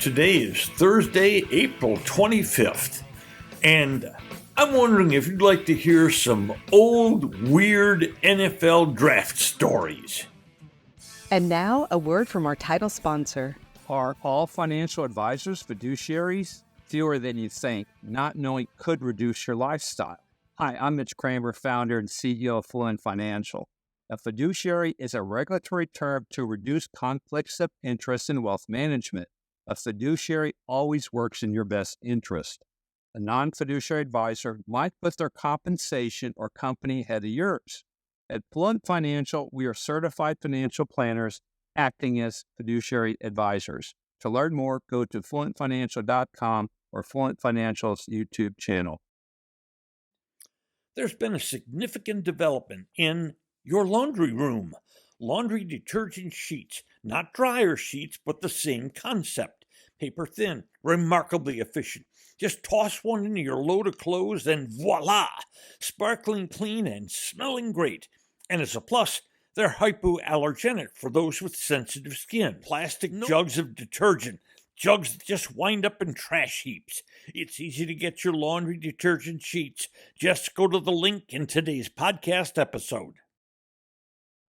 Today is Thursday, April 25th, and I'm wondering if you'd like to hear some old, weird NFL draft stories. And now, a word from our title sponsor. Are all financial advisors fiduciaries? Fewer than you think. Not knowing could reduce your lifestyle. Hi, I'm Mitch Kramer, founder and CEO of Fluent Financial. A fiduciary is a regulatory term to reduce conflicts of interest in wealth management. A fiduciary always works in your best interest. A non-fiduciary advisor might put their compensation or company ahead of yours. At Fluent Financial, we are certified financial planners acting as fiduciary advisors. To learn more, go to fluentfinancial.com or Fluent Financial's YouTube channel. There's been a significant development in your laundry room. Laundry detergent sheets, not dryer sheets, but the same concept. Paper thin, remarkably efficient. Just toss one into your load of clothes and voila! Sparkling clean and smelling great. And as a plus, they're hypoallergenic for those with sensitive skin. Plastic jugs of detergent, jugs that just wind up in trash heaps. It's easy to get your laundry detergent sheets. Just go to the link in today's podcast episode.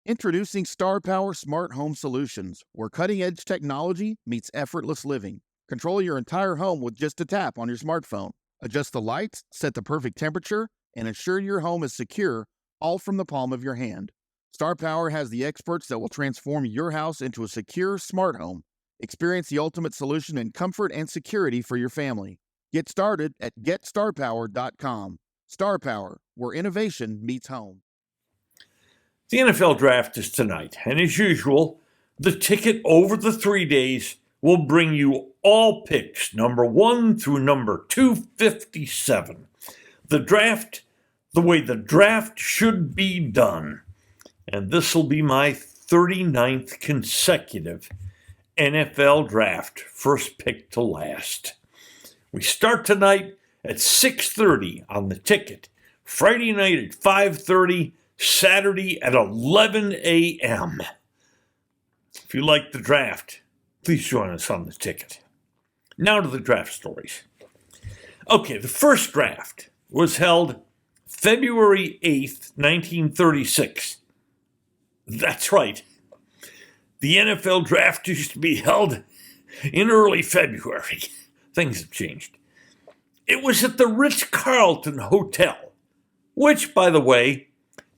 Introducing Star Power Smart Home Solutions, where cutting-edge technology meets effortless living. Control your entire home with just a tap on your smartphone. Adjust the lights, set the perfect temperature, and ensure your home is secure, all from the palm of your hand. Star Power has the experts that will transform your house into a secure, smart home. Experience the ultimate solution in comfort and security for your family. Get started at GetStarPower.com. Star Power, where innovation meets home. The NFL draft is tonight, and as usual, the ticket over the 3 days will bring you all picks, number 1 through number 257. The draft, the way the draft should be done. And this will be my 39th consecutive NFL draft, first pick to last. We start tonight at 6:30 on the ticket, Friday night at 5:30, Saturday at 11 a.m. If you like the draft, please join us on the ticket. Now to the draft stories. Okay, the first draft was held February 8th, 1936. That's right. The NFL draft used to be held in early February. Things have changed. It was at the Ritz-Carlton Hotel, which, by the way,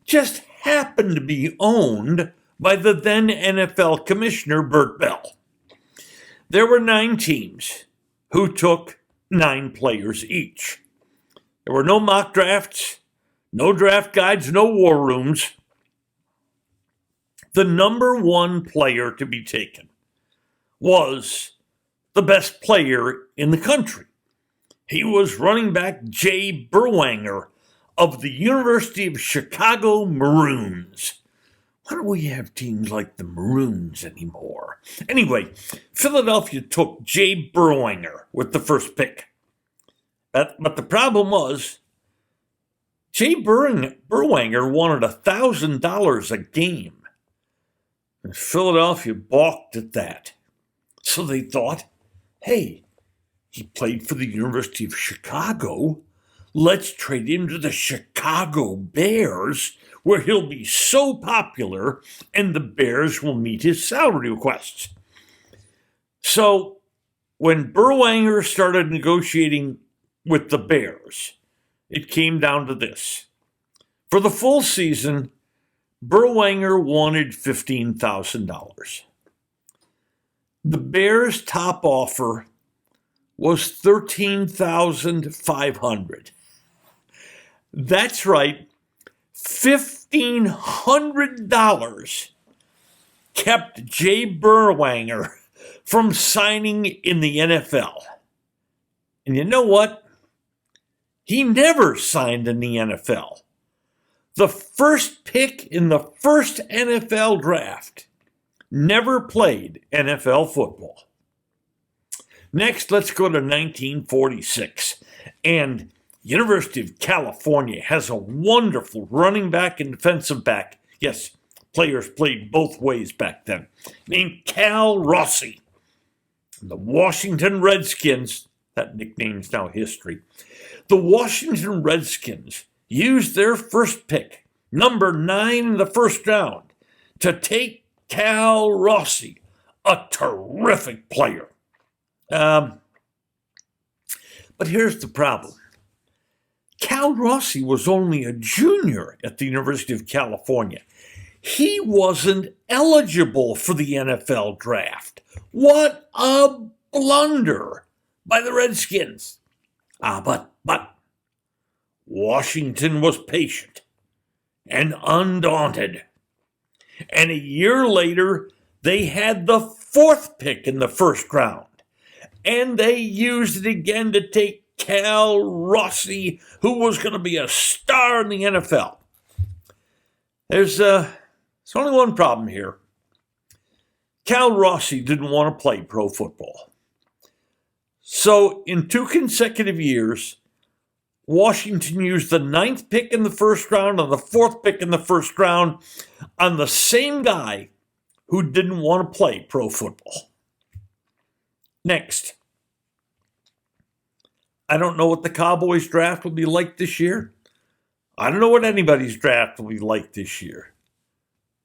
just happened to be owned by the then NFL commissioner, Bert Bell. There were 9 teams who took 9 players each. There were no mock drafts, no draft guides, no war rooms. The number 1 player to be taken was the best player in the country. He was running back Jay Berwanger of the University of Chicago Maroons. Why don't we have teams like the Maroons anymore? Anyway, Philadelphia took Jay Berwanger with the first pick. But the problem was, Jay Berwanger wanted $1,000 a game. And Philadelphia balked at that. So they thought, hey, he played for the University of Chicago. Let's trade him to the Chicago Bears, where he'll be so popular and the Bears will meet his salary requests. So when Berwanger started negotiating with the Bears, it came down to this. For the full season, Berwanger wanted $15,000. The Bears' top offer was $13,500. That's right, $1,500 kept Jay Berwanger from signing in the NFL. And you know what? He never signed in the NFL. The first pick in the first NFL draft never played NFL football. Next, let's go to 1946. And University of California has a wonderful running back and defensive back. Yes, players played both ways back then. Named Cal Rossi. The Washington Redskins, that nickname's now history. The Washington Redskins used their first pick, number 9 in the first round, to take Cal Rossi, a terrific player. But here's the problem. Cal Rossi was only a junior at the University of California. He wasn't eligible for the NFL draft. What a blunder by the Redskins. But Washington was patient and undaunted. And a year later, they had the 4th pick in the first round. And they used it again to take Cal Rossi, who was going to be a star in the NFL. There's only one problem here. Cal Rossi didn't want to play pro football. So in 2 consecutive years, Washington used the 9th pick in the first round and the 4th pick in the first round on the same guy who didn't want to play pro football. Next. I don't know what the Cowboys draft will be like this year. I don't know what anybody's draft will be like this year.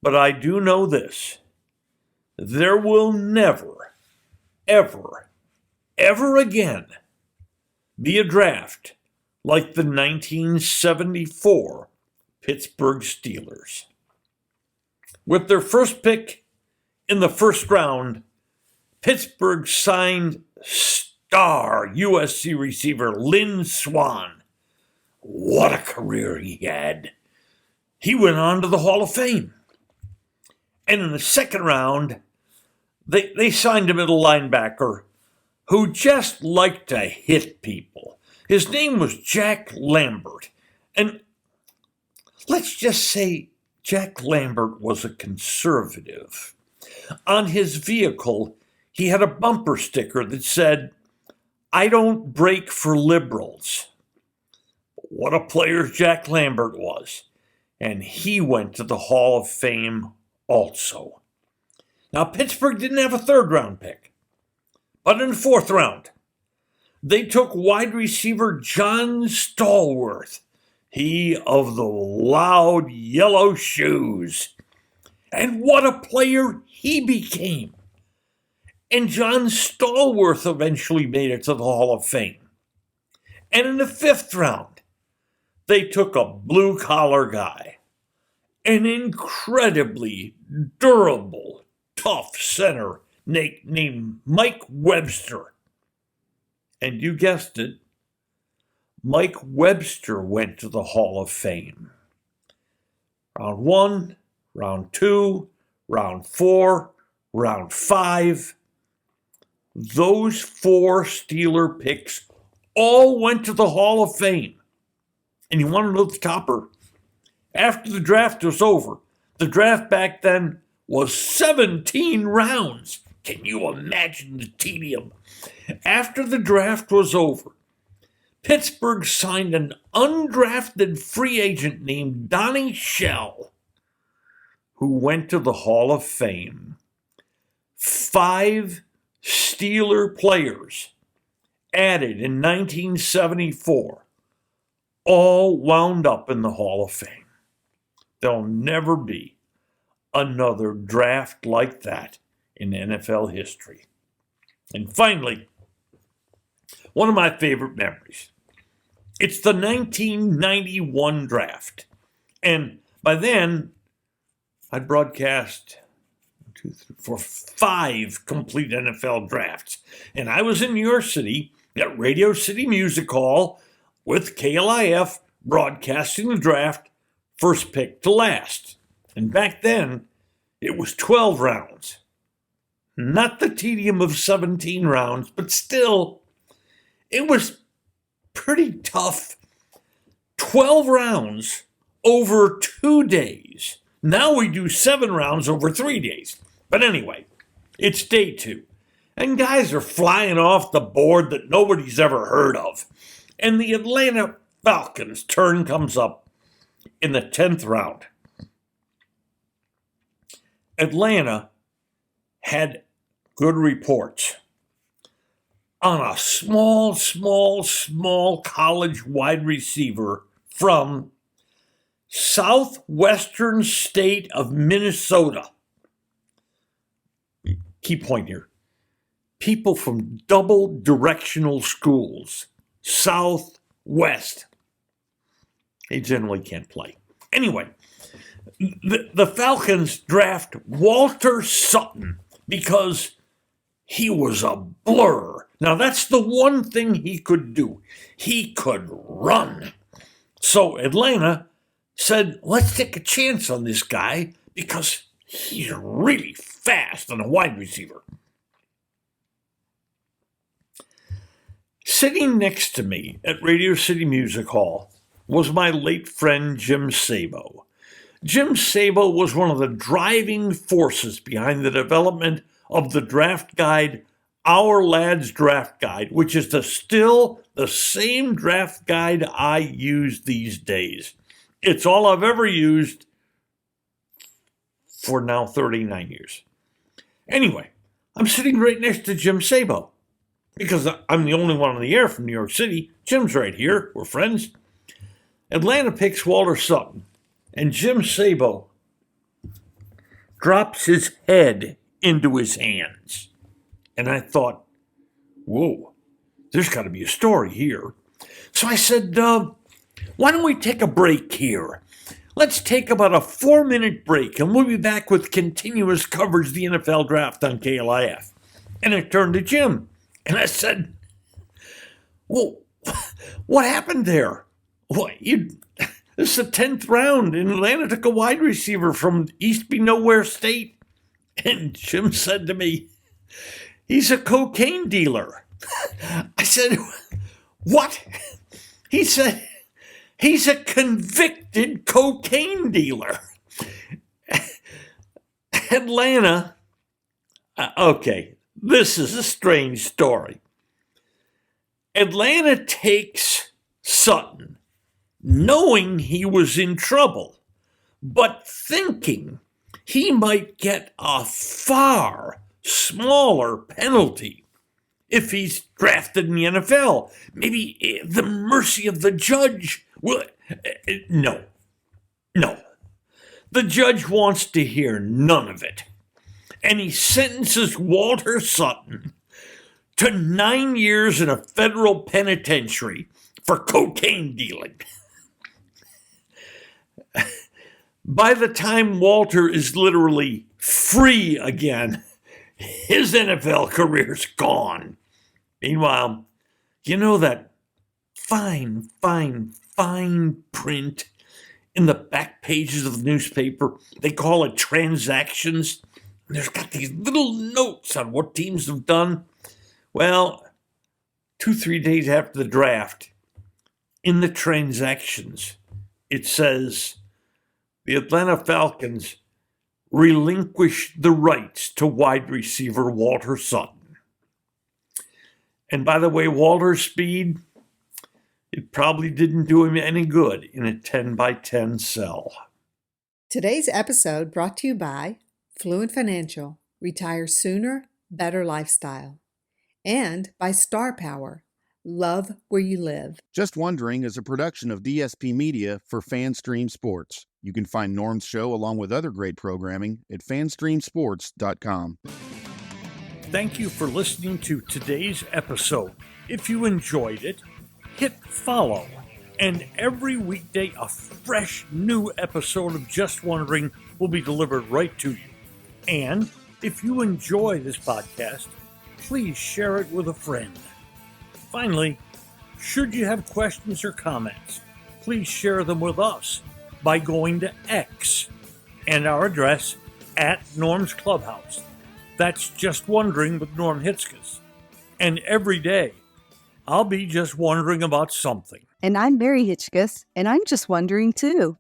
But I do know this. There will never, ever, ever again be a draft like the 1974 Pittsburgh Steelers. With their first pick in the first round, Pittsburgh signed star USC receiver Lynn Swann. What a career he had. He went on to the Hall of Fame. And in the second round, they signed a middle linebacker who just liked to hit people. His name was Jack Lambert. And let's just say Jack Lambert was a conservative. On his vehicle, he had a bumper sticker that said, "I don't break for liberals." What a player Jack Lambert was. And he went to the Hall of Fame also. Now, Pittsburgh didn't have a 3rd round pick. But in the 4th round, they took wide receiver John Stallworth, he of the loud yellow shoes. And what a player he became. And John Stallworth eventually made it to the Hall of Fame. And in the 5th round, they took a blue-collar guy, an incredibly durable, tough center named Mike Webster. And you guessed it, Mike Webster went to the Hall of Fame. Round 1, round 2, round 4, round 5. Those 4 Steeler picks all went to the Hall of Fame. And you want to know the topper? After the draft was over, the draft back then was 17 rounds. Can you imagine the tedium? After the draft was over, Pittsburgh signed an undrafted free agent named Donnie Shell, who went to the Hall of Fame. 5 Steeler players added in 1974 all wound up in the Hall of Fame. There'll never be another draft like that in NFL history. And finally, one of my favorite memories. It's the 1991 draft. And by then, I'd broadcast 2, 3, 4, 5 complete NFL drafts. And I was in New York City at Radio City Music Hall with KLIF broadcasting the draft first pick to last. And back then, it was 12 rounds. Not the tedium of 17 rounds, but still, it was pretty tough. 12 rounds over 2 days. Now we do 7 rounds over 3 days. But anyway, it's day 2. And guys are flying off the board that nobody's ever heard of. And the Atlanta Falcons' turn comes up in the 10th round. Atlanta had good reports. on a small college wide receiver from southwestern state of Minnesota. Key point here. People from double directional schools, southwest. They generally can't play. Anyway, the Falcons draft Walter Sutton because he was a blur. Now, that's the one thing he could do. He could run. So Atlanta said, let's take a chance on this guy because he's really fast on a wide receiver. Sitting next to me at Radio City Music Hall was my late friend Jim Sabo. Jim Sabo was one of the driving forces behind the development of the draft guide, Our Lads Draft Guide, which is still the same draft guide I use these days. It's all I've ever used for now 39 years. Anyway, I'm sitting right next to Jim Sabo because I'm the only one on the air from New York City. Jim's right here. We're friends. Atlanta picks Walter Sutton, and Jim Sabo drops his head into his hands. And I thought, whoa, there's got to be a story here. So I said, why don't we take a break here? Let's take about a 4-minute break, and we'll be back with continuous coverage of the NFL draft on KLIF. And I turned to Jim, and I said, well, what happened there? Well, this is the 10th round, and Atlanta took a wide receiver from East Be Nowhere State. And Jim said to me, he's a cocaine dealer. I said, what? He said, he's a convicted cocaine dealer. Atlanta, okay, this is a strange story. Atlanta takes Sutton, knowing he was in trouble, but thinking he might get a far smaller penalty if he's drafted in the NFL. Maybe the mercy of the judge will... No. The judge wants to hear none of it. And he sentences Walter Sutton to 9 years in a federal penitentiary for cocaine dealing. By the time Walter is literally free again, his NFL career's gone. Meanwhile, you know that fine print in the back pages of the newspaper? They call it transactions. And there's got these little notes on what teams have done. Well, 2-3 days after the draft, in the transactions, it says the Atlanta Falcons relinquished the rights to wide receiver Walter Sutton. And by the way, Walter's speed, it probably didn't do him any good in a 10-by-10 cell. Today's episode brought to you by Fluent Financial, Retire Sooner, Better Lifestyle, and by Star Power, Love Where You Live. Just Wondering is a production of DSP Media for FanStream Sports. You can find Norm's show along with other great programming at fanstreamsports.com. Thank you for listening to today's episode. If you enjoyed it, hit follow. And every weekday, a fresh new episode of Just Wondering will be delivered right to you. And if you enjoy this podcast, please share it with a friend. Finally, should you have questions or comments, please share them with us by going to X and our address at Norm's Clubhouse. That's Just Wondering with Norm Hitzges. And every day, I'll be just wondering about something. And I'm Mary Hitchkus, and I'm just wondering too.